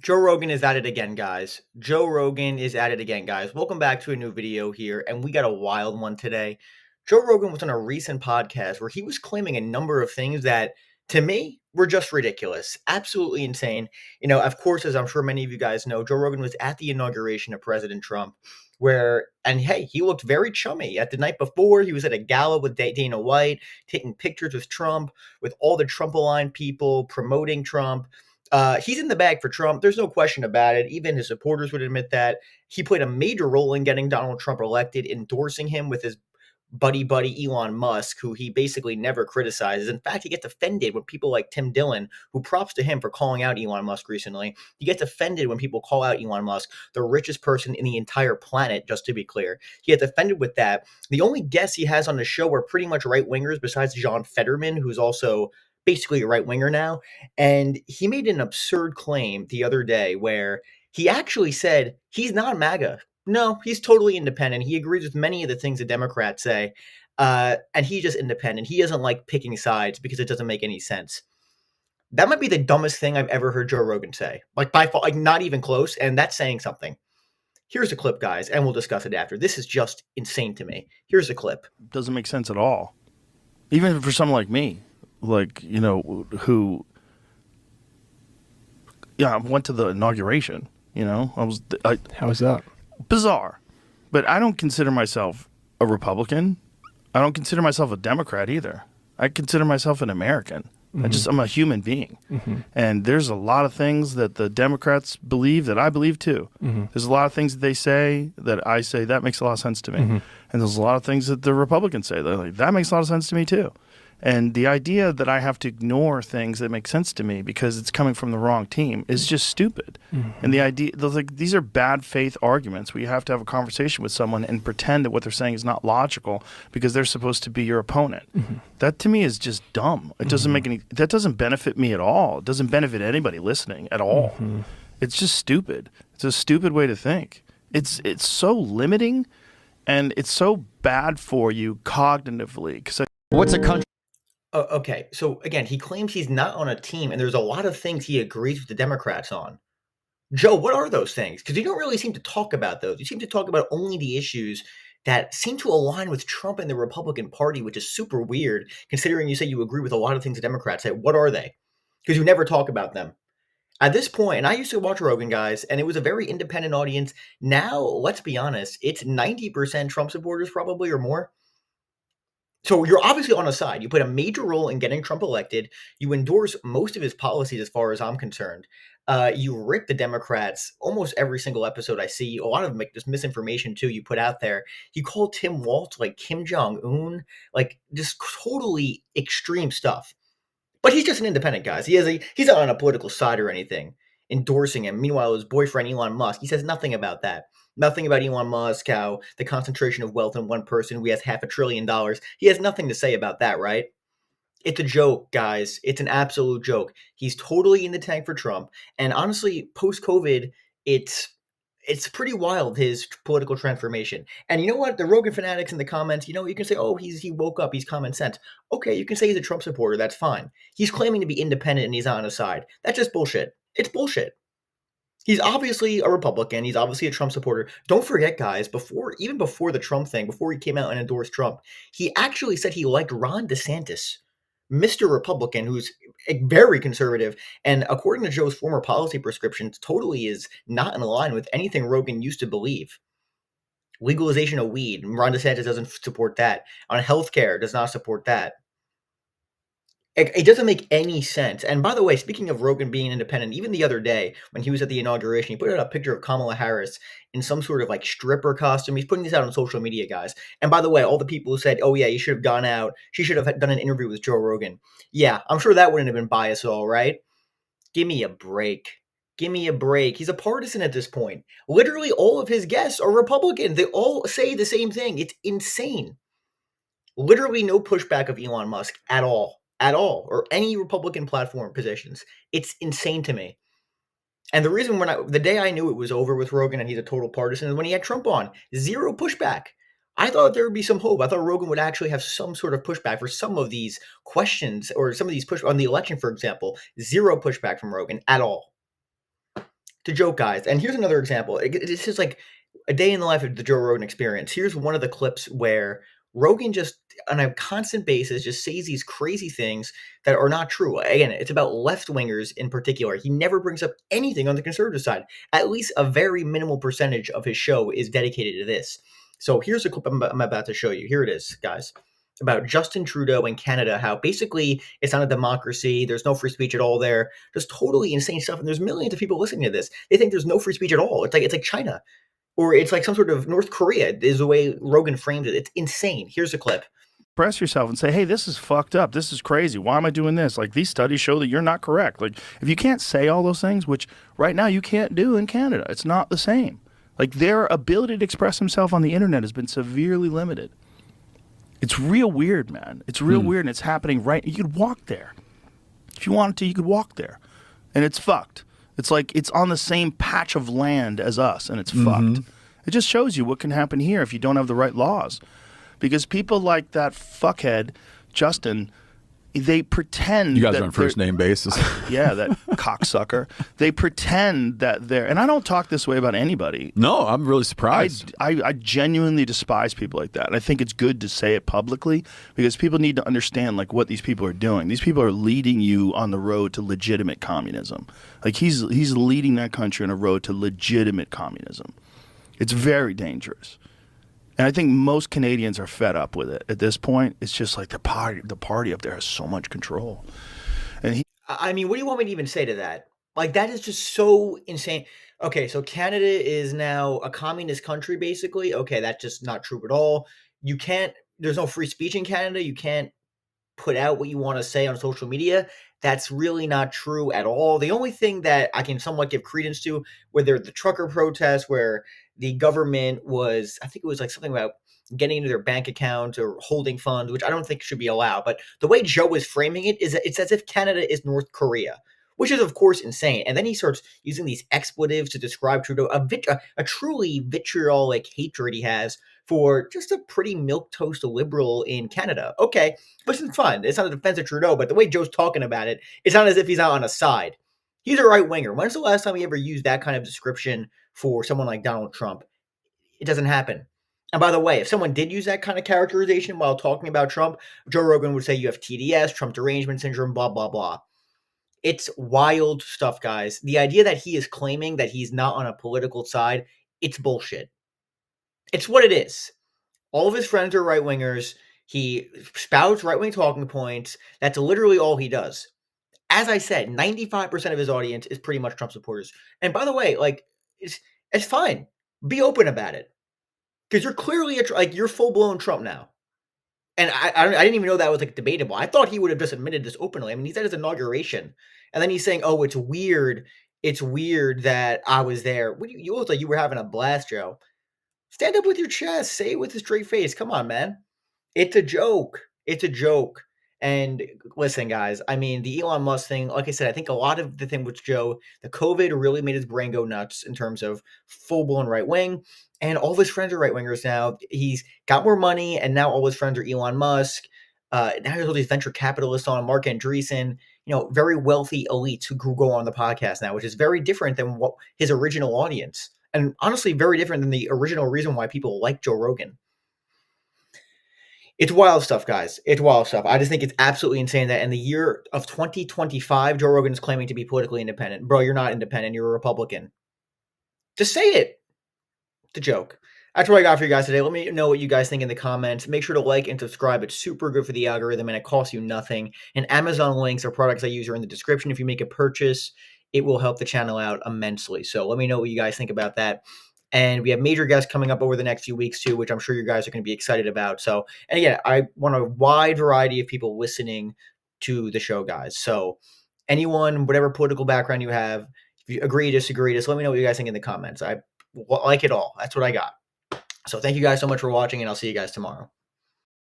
Joe Rogan is at it again, guys. Joe Rogan is at it again, guys. Welcome back to a new video here, and we got a wild one today. Joe Rogan was on a recent podcast where he was claiming a number of things that, to me, were just ridiculous. Absolutely insane. Of course, as I'm sure many of you guys know, Joe Rogan was at the inauguration of President Trump, and hey, he looked very chummy. At the night before, he was at a gala with Dana White, taking pictures with Trump, with all the Trump-aligned people, promoting Trump. He's in the bag for Trump. There's no question about it. Even his supporters would admit that. He played a major role in getting Donald Trump elected, endorsing him with his buddy Elon Musk, who he basically never criticizes. In fact, he gets offended when people like Tim Dillon, who props to him for calling out Elon Musk recently. He gets offended when people call out Elon Musk, the richest person in the entire planet, just to be clear. He gets offended with that. The only guests he has on the show are pretty much right-wingers besides John Fetterman, who's also basically a right-winger now. And he made an absurd claim the other day where he actually said he's not MAGA. No, he's totally independent. He agrees with many of the things the Democrats say, and he's just independent. He doesn't like picking sides because it doesn't make any sense. That might be the dumbest thing I've ever heard Joe Rogan say. Like by far, like not even close, and that's saying something. Here's a clip, guys, and we'll discuss it after. This is just insane to me. Here's a clip. Doesn't make sense at all. Even for someone like me, who went to the inauguration. How was that? Bizarre. But I don't consider myself a Republican. I don't consider myself a Democrat either. I consider myself an American. Mm-hmm. I'm a human being. Mm-hmm. And there's a lot of things that the Democrats believe that I believe too. Mm-hmm. There's a lot of things that they say that I say that makes a lot of sense to me. Mm-hmm. And there's a lot of things that the Republicans say that makes a lot of sense to me too. And the idea that I have to ignore things that make sense to me because it's coming from the wrong team is just stupid. Mm-hmm. And the idea, these are bad faith arguments where you have to have a conversation with someone and pretend that what they're saying is not logical because they're supposed to be your opponent. Mm-hmm. That to me is just dumb. It doesn't make any, that doesn't benefit me at all. It doesn't benefit anybody listening at all. Mm-hmm. It's just stupid. It's a stupid way to think. It's so limiting and it's so bad for you cognitively. What's a country? Okay, so again, he claims he's not on a team, and there's a lot of things he agrees with the Democrats on. Joe, what are those things? Because you don't really seem to talk about those. You seem to talk about only the issues that seem to align with Trump and the Republican Party, which is super weird, considering you say you agree with a lot of things the Democrats say. What are they? Because you never talk about them. At this point, and I used to watch Rogan, guys, and it was a very independent audience. Now, let's be honest, it's 90% Trump supporters probably or more. So you're obviously on a side. You played a major role in getting Trump elected. You endorse most of his policies as far as I'm concerned. You rip the Democrats almost every single episode I see. A lot of just misinformation, too, you put out there. You call Tim Walz like Kim Jong-un, like just totally extreme stuff. But he's just an independent, guys. He's not on a political side or anything endorsing him. Meanwhile, his boyfriend, Elon Musk, he says nothing about that. Nothing about Elon Musk, how the concentration of wealth in one person who has $500 billion. He has nothing to say about that, right? It's a joke, guys. It's an absolute joke. He's totally in the tank for Trump. And honestly, post-COVID, it's pretty wild, his political transformation. And you know what? The Rogan fanatics in the comments, you can say, oh, he woke up, he's common sense. Okay, you can say he's a Trump supporter. That's fine. He's claiming to be independent and he's on his side. That's just bullshit. It's bullshit. He's obviously a Republican. He's obviously a Trump supporter. Don't forget, guys, even before the Trump thing, before he came out and endorsed Trump, he actually said he liked Ron DeSantis, Mr. Republican, who's very conservative. And according to Joe's former policy prescriptions, totally is not in line with anything Rogan used to believe. Legalization of weed. Ron DeSantis doesn't support that. On healthcare, does not support that. It doesn't make any sense. And by the way, speaking of Rogan being independent, even the other day when he was at the inauguration, he put out a picture of Kamala Harris in some sort of like stripper costume. He's putting this out on social media, guys. And by the way, all the people who said, oh yeah, you should have gone out, she should have done an interview with Joe Rogan. Yeah, I'm sure that wouldn't have been biased at all, right? Give me a break. Give me a break. He's a partisan at this point. Literally all of his guests are Republican. They all say the same thing. It's insane. Literally no pushback of Elon Musk at all, or any Republican platform positions. It's insane to me. And the reason the day I knew it was over with Rogan and he's a total partisan is when he had Trump on. Zero pushback. I thought there would be some hope. I thought Rogan would actually have some sort of pushback for some of these questions or some of these push on the election, for example. Zero pushback from Rogan at all. To joke, guys. And here's another example. This is like a day in the life of the Joe Rogan experience. Here's one of the clips where Rogan just, on a constant basis, just says these crazy things that are not true. Again, it's about left wingers in particular. He never brings up anything on the conservative side. At least a very minimal percentage of his show is dedicated to this. So here's a clip I'm about to show you. Here it is, guys. About Justin Trudeau in Canada, how basically it's not a democracy. There's no free speech at all there. Just totally insane stuff. And there's millions of people listening to this. They think there's no free speech at all. It's like China, or it's like some sort of North Korea. Is the way Rogan frames it. It's insane. Here's a clip. Express yourself and say, hey, this is fucked up. This is crazy. Why am I doing this? Like, these studies show that you're not correct. Like, if you can't say all those things, which right now you can't do in Canada, it's not the same. Like, their ability to express themselves on the internet has been severely limited. It's real weird, man. It's real weird, and it's happening right. You could walk there. If you wanted to, you could walk there. And it's fucked. It's like it's on the same patch of land as us, and it's fucked. It just shows you what can happen here if you don't have the right laws. Because people like that fuckhead, Justin, they pretend you guys that are on first name basis. Yeah, that cocksucker. They pretend that they're, and I don't talk this way about anybody. No, I'm really surprised. I genuinely despise people like that. And I think it's good to say it publicly because people need to understand like what these people are doing. These people are leading you on the road to legitimate communism. Like he's leading that country on a road to legitimate communism. It's very dangerous. And I think most Canadians are fed up with it at this point. It's just like the party up there has so much control. And I mean, what do you want me to even say to that? Like, that is just so insane. Okay, so Canada is now a communist country, basically. Okay, that's just not true at all. You can't, there's no free speech in Canada. You can't put out what you want to say on social media. That's really not true at all. The only thing that I can somewhat give credence to, whether the trucker protests, where the government was, I think it was like something about getting into their bank account or holding funds, which I don't think should be allowed. But the way Joe is framing it is that it's as if Canada is North Korea, which is, of course, insane. And then he starts using these expletives to describe Trudeau, a truly vitriolic hatred he has for just a pretty milquetoast liberal in Canada. Okay, listen, fun. It's not a defense of Trudeau, but the way Joe's talking about it, it's not as if he's out on a side. He's a right winger. When's the last time he ever used that kind of description for someone like Donald Trump? It doesn't happen. And by the way, if someone did use that kind of characterization while talking about Trump, Joe Rogan would say you have TDS, Trump derangement syndrome, blah, blah, blah. It's wild stuff, guys. The idea that he is claiming that he's not on a political side, it's bullshit. It's what it is. All of his friends are right wingers. He spouts right wing talking points. That's literally all he does. As I said, 95% of his audience is pretty much Trump supporters. And by the way, like, it's fine. Be open about it. Because you're clearly, you're full-blown Trump now. And I didn't even know that was, like, debatable. I thought he would have just admitted this openly. I mean, he's at his inauguration. And then he's saying, oh, it's weird. It's weird that I was there. You look like you were having a blast, Joe. Stand up with your chest. Say it with a straight face. Come on, man. It's a joke. It's a joke. And listen, guys, I mean, the Elon Musk thing, like I said, I think a lot of the thing with Joe, the COVID really made his brain go nuts in terms of full-blown right wing. And all of his friends are right wingers now. He's got more money, and now all his friends are Elon Musk. Now there's all these venture capitalists on, Mark Andreessen, very wealthy elites who go on the podcast now, which is very different than what his original audience. And honestly, very different than the original reason why people like Joe Rogan. It's wild stuff, guys. It's wild stuff. I just think it's absolutely insane that in the year of 2025, Joe Rogan is claiming to be politically independent. Bro, you're not independent. You're a Republican. Just say it. It's a joke. That's what I got for you guys today. Let me know what you guys think in the comments. Make sure to like and subscribe. It's super good for the algorithm, and it costs you nothing. And Amazon links or products I use are in the description. If you make a purchase, it will help the channel out immensely. So let me know what you guys think about that. And we have major guests coming up over the next few weeks too, which I'm sure you guys are going to be excited about. So, and again, I want a wide variety of people listening to the show, guys. So anyone, whatever political background you have, if you agree, disagree, just let me know what you guys think in the comments. I like it all. That's what I got. So thank you guys so much for watching, and I'll see you guys tomorrow.